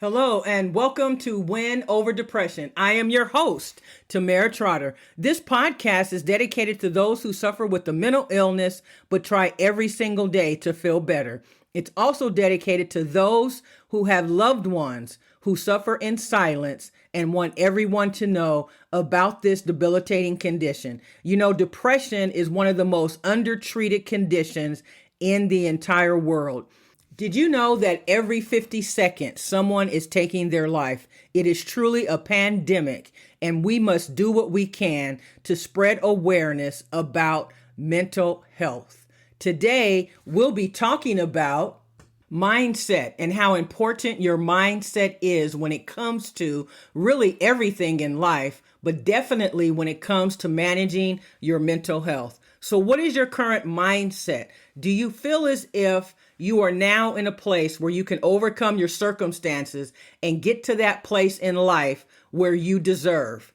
Hello and welcome to Win Over Depression. I am your host, Tamera Trotter. This podcast is dedicated to those who suffer with the mental illness but try every single day to feel better. It's also dedicated to those who have loved ones who suffer in silence and want everyone to know about this debilitating condition. You know, depression is one of the most undertreated conditions in the entire world. Did you know that every 50 seconds someone is taking their life? It is truly a pandemic, and we must do what we can to spread awareness about mental health. Today, we'll be talking about mindset and how important your mindset is when it comes to really everything in life, but definitely when it comes to managing your mental health. So what is your current mindset? Do you feel as if you are now in a place where you can overcome your circumstances and get to that place in life where you deserve?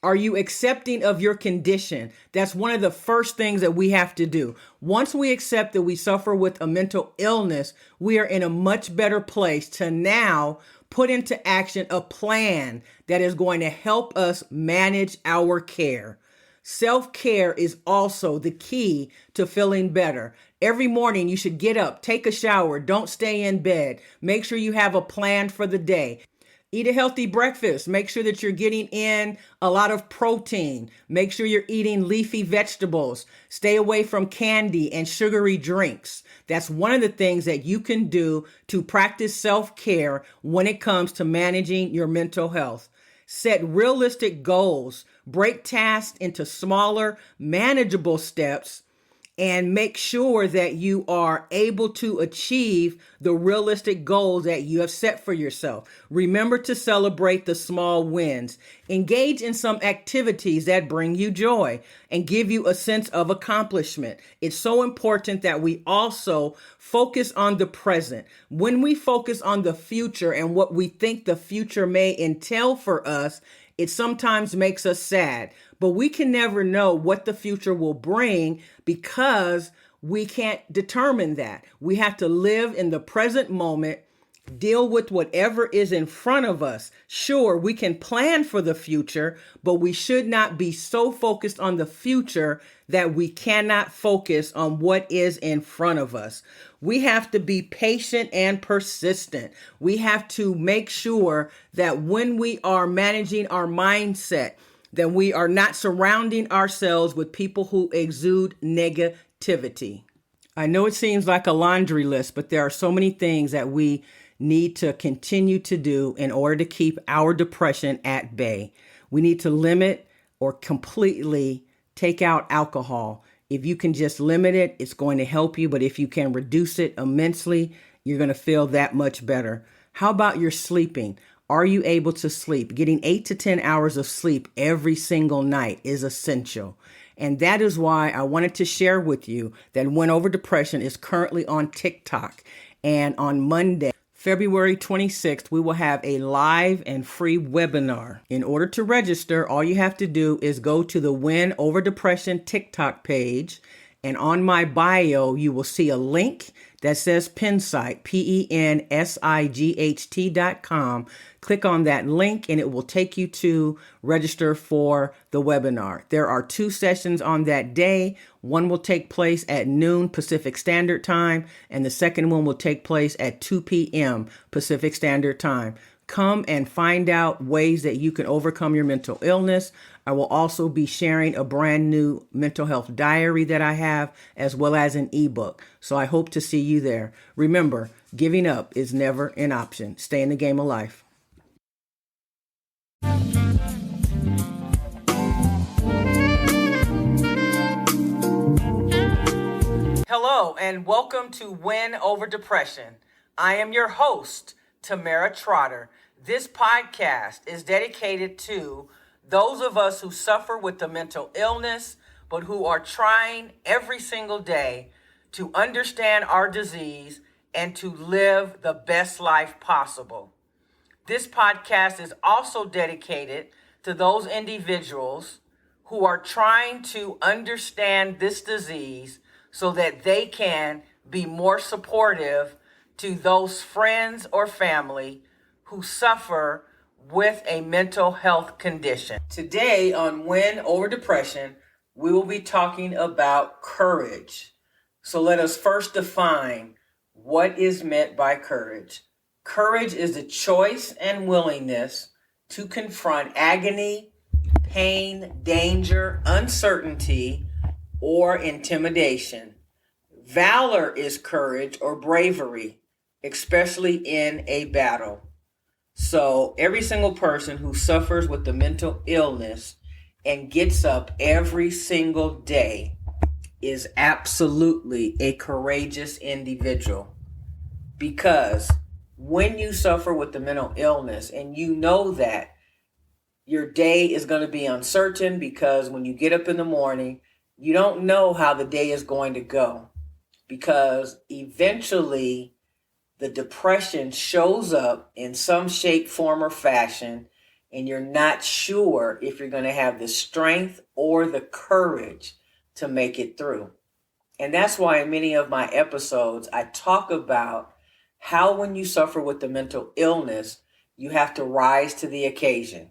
Are you accepting of your condition? That's one of the first things that we have to do. Once we accept that we suffer with a mental illness, we are in a much better place to now put into action a plan that is going to help us manage our care. Self-care is also the key to feeling better. Every morning you should get up, take a shower, don't stay in bed. Make sure you have a plan for the day. Eat a healthy breakfast. Make sure that you're getting in a lot of protein. Make sure you're eating leafy vegetables. Stay away from candy and sugary drinks. That's one of the things that you can do to practice self-care when it comes to managing your mental health. Set realistic goals. Break tasks into smaller, manageable steps, and make sure that you are able to achieve the realistic goals that you have set for yourself. Remember to celebrate the small wins. Engage in some activities that bring you joy and give you a sense of accomplishment. It's so important that we also focus on the present. When we focus on the future and what we think the future may entail for us, it sometimes makes us sad, but we can never know what the future will bring because we can't determine that. We have to live in the present moment, deal with whatever is in front of us. Sure, we can plan for the future, but we should not be so focused on the future that we cannot focus on what is in front of us. We have to be patient and persistent. We have to make sure that when we are managing our mindset, that we are not surrounding ourselves with people who exude negativity. I know it seems like a laundry list, but there are so many things that we need to continue to do in order to keep our depression at bay. We need to limit or completely take out alcohol. If you can just limit it, it's going to help you. But if you can reduce it immensely, you're going to feel that much better. How about your sleeping? Are you able to sleep? Getting 8 to 10 hours of sleep every single night is essential. And that is why I wanted to share with you that Win Over Depression is currently on TikTok. And on Monday, February 26th, we will have a live and free webinar. In order to register, all you have to do is go to the Win Over Depression TikTok page. And on my bio, you will see a link that says Pensight, PENSIGHT.com. Click on that link and it will take you to register for the webinar. There are 2 sessions on that day. One will take place at noon Pacific Standard Time, and the second one will take place at 2 p.m. Pacific Standard Time. Come and find out ways that you can overcome your mental illness. I will also be sharing a brand new mental health diary that I have, as well as an ebook. So I hope to see you there. Remember, giving up is never an option. Stay in the game of life. Hello, and welcome to Win Over Depression. I am your host, Tamera Trotter. This podcast is dedicated to those of us who suffer with the mental illness, but who are trying every single day to understand our disease and to live the best life possible. This podcast is also dedicated to those individuals who are trying to understand this disease so that they can be more supportive to those friends or family who suffer with a mental health condition. Today on Win Over Depression, we will be talking about courage. So let us first define what is meant by courage. Courage is the choice and willingness to confront agony, pain, danger, uncertainty, or intimidation. Valor is courage or bravery, especially in a battle. So every single person who suffers with the mental illness and gets up every single day is absolutely a courageous individual. Because when you suffer with the mental illness and you know that your day is going to be uncertain, because when you get up in the morning, you don't know how the day is going to go, because eventually the depression shows up in some shape, form, or fashion, and you're not sure if you're going to have the strength or the courage to make it through. And that's why in many of my episodes, I talk about how when you suffer with the mental illness, you have to rise to the occasion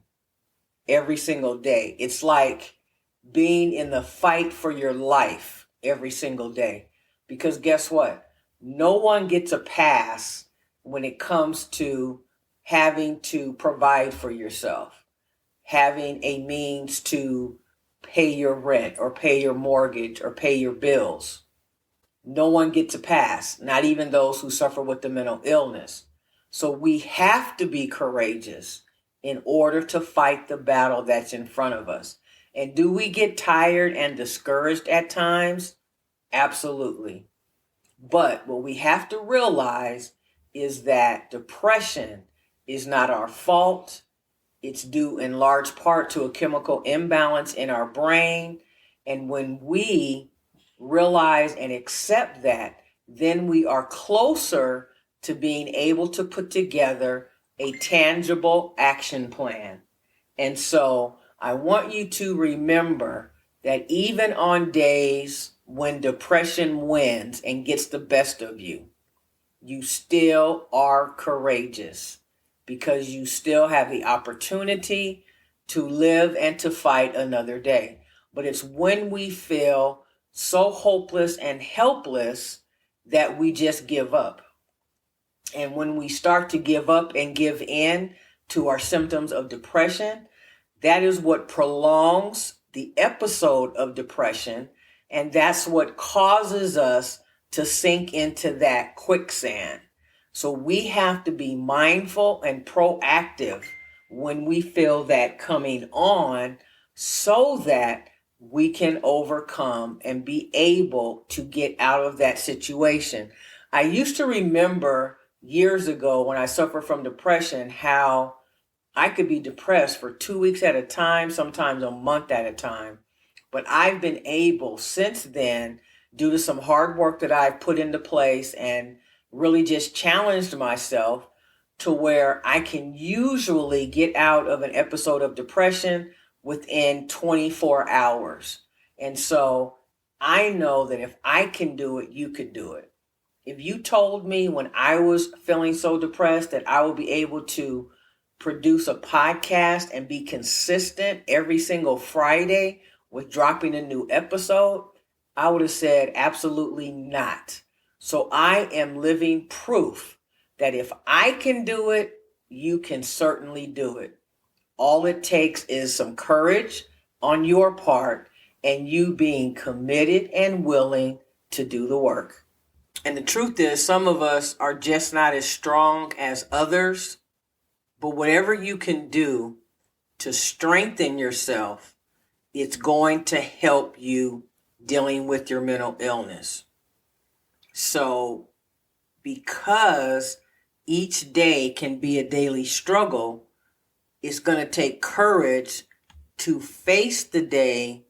every single day. It's like being in the fight for your life every single day. Because guess what? No one gets a pass when it comes to having to provide for yourself, having a means to pay your rent or pay your mortgage or pay your bills. No one gets a pass, not even those who suffer with the mental illness. So we have to be courageous in order to fight the battle that's in front of us. And do we get tired and discouraged at times? Absolutely. But what we have to realize is that depression is not our fault. It's due in large part to a chemical imbalance in our brain. And when we realize and accept that, then we are closer to being able to put together a tangible action plan. And so I want you to remember that even on days when depression wins and gets the best of you, you still are courageous, because you still have the opportunity to live and to fight another day. But it's when we feel so hopeless and helpless that we just give up. And when we start to give up and give in to our symptoms of depression, that is what prolongs the episode of depression. And that's what causes us to sink into that quicksand. So we have to be mindful and proactive when we feel that coming on, so that we can overcome and be able to get out of that situation. I used to remember years ago when I suffered from depression, how I could be depressed for 2 weeks at a time, sometimes a month at a time. But I've been able since then, due to some hard work that I've put into place and really just challenged myself, to where I can usually get out of an episode of depression within 24 hours. And so I know that if I can do it, you could do it. If you told me when I was feeling so depressed that I would be able to produce a podcast and be consistent every single Friday with dropping a new episode, I would have said absolutely not. So I am living proof that if I can do it, you can certainly do it. All it takes is some courage on your part and you being committed and willing to do the work. And the truth is, some of us are just not as strong as others, but whatever you can do to strengthen yourself, it's going to help you dealing with your mental illness. So, because each day can be a daily struggle, it's going to take courage to face the day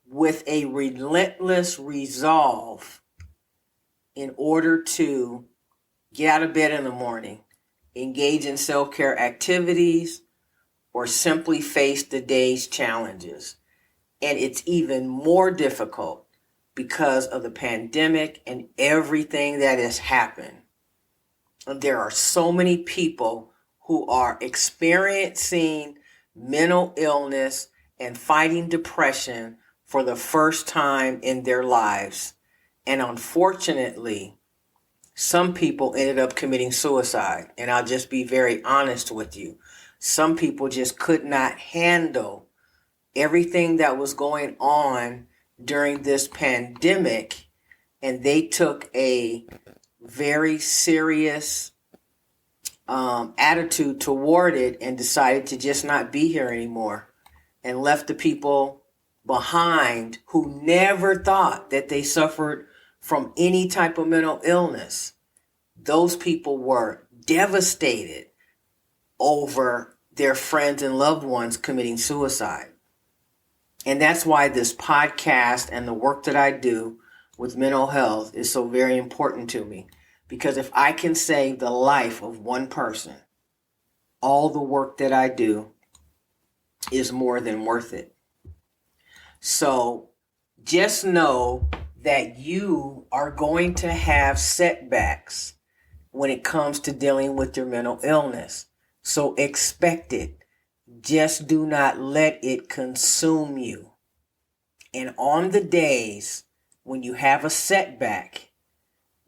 with a relentless resolve in order to get out of bed in the morning, engage in self-care activities, or simply face the day's challenges. And it's even more difficult because of the pandemic and everything that has happened. And there are so many people who are experiencing mental illness and fighting depression for the first time in their lives. And unfortunately, some people ended up committing suicide. And I'll just be very honest with you. Some people just could not handle everything that was going on during this pandemic, and they took a very serious attitude toward it and decided to just not be here anymore, and left the people behind who never thought that they suffered from any type of mental illness. Those people were devastated over their friends and loved ones committing suicide. And that's why this podcast and the work that I do with mental health is so very important to me. Because if I can save the life of one person, all the work that I do is more than worth it. So just know that you are going to have setbacks when it comes to dealing with your mental illness. So expect it. Just do not let it consume you. And on the days when you have a setback,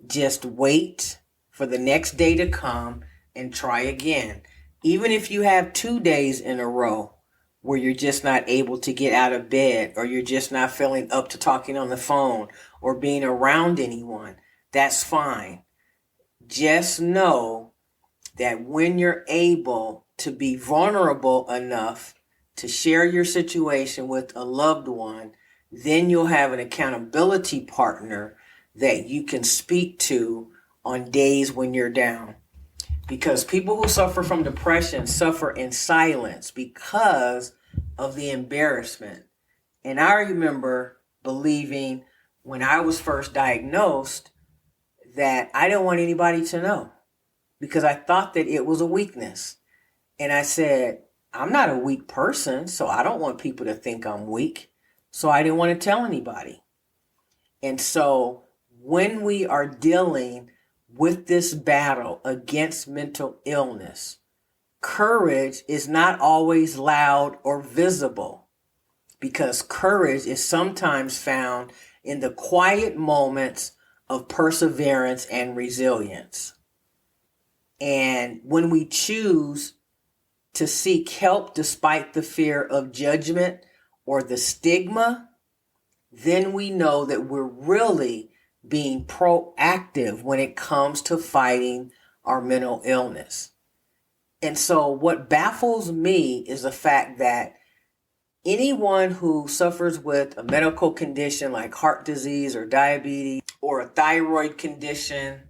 just wait for the next day to come and try again. Even if you have 2 days in a row where you're just not able to get out of bed, or you're just not feeling up to talking on the phone or being around anyone, that's fine. Just know that when you're able to be vulnerable enough to share your situation with a loved one, then you'll have an accountability partner that you can speak to on days when you're down. Because people who suffer from depression suffer in silence because of the embarrassment. And I remember believing when I was first diagnosed that I didn't want anybody to know, because I thought that it was a weakness. And I said, I'm not a weak person, so I don't want people to think I'm weak. So I didn't want to tell anybody. And so when we are dealing with this battle against mental illness, courage is not always loud or visible, because courage is sometimes found in the quiet moments of perseverance and resilience. And when we choose to seek help despite the fear of judgment or the stigma, then we know that we're really being proactive when it comes to fighting our mental illness. And so what baffles me is the fact that anyone who suffers with a medical condition like heart disease or diabetes or a thyroid condition,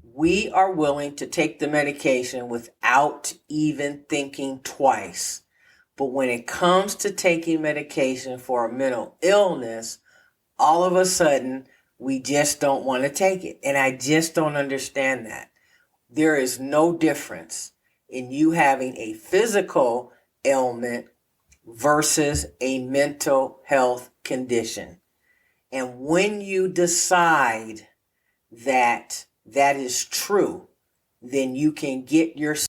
we are willing to take the medication without even thinking twice. But when it comes to taking medication for a mental illness, all of a sudden, we just don't want to take it. And I just don't understand that. There is no difference in you having a physical ailment versus a mental health condition. And when you decide that that is true, then you can get yourself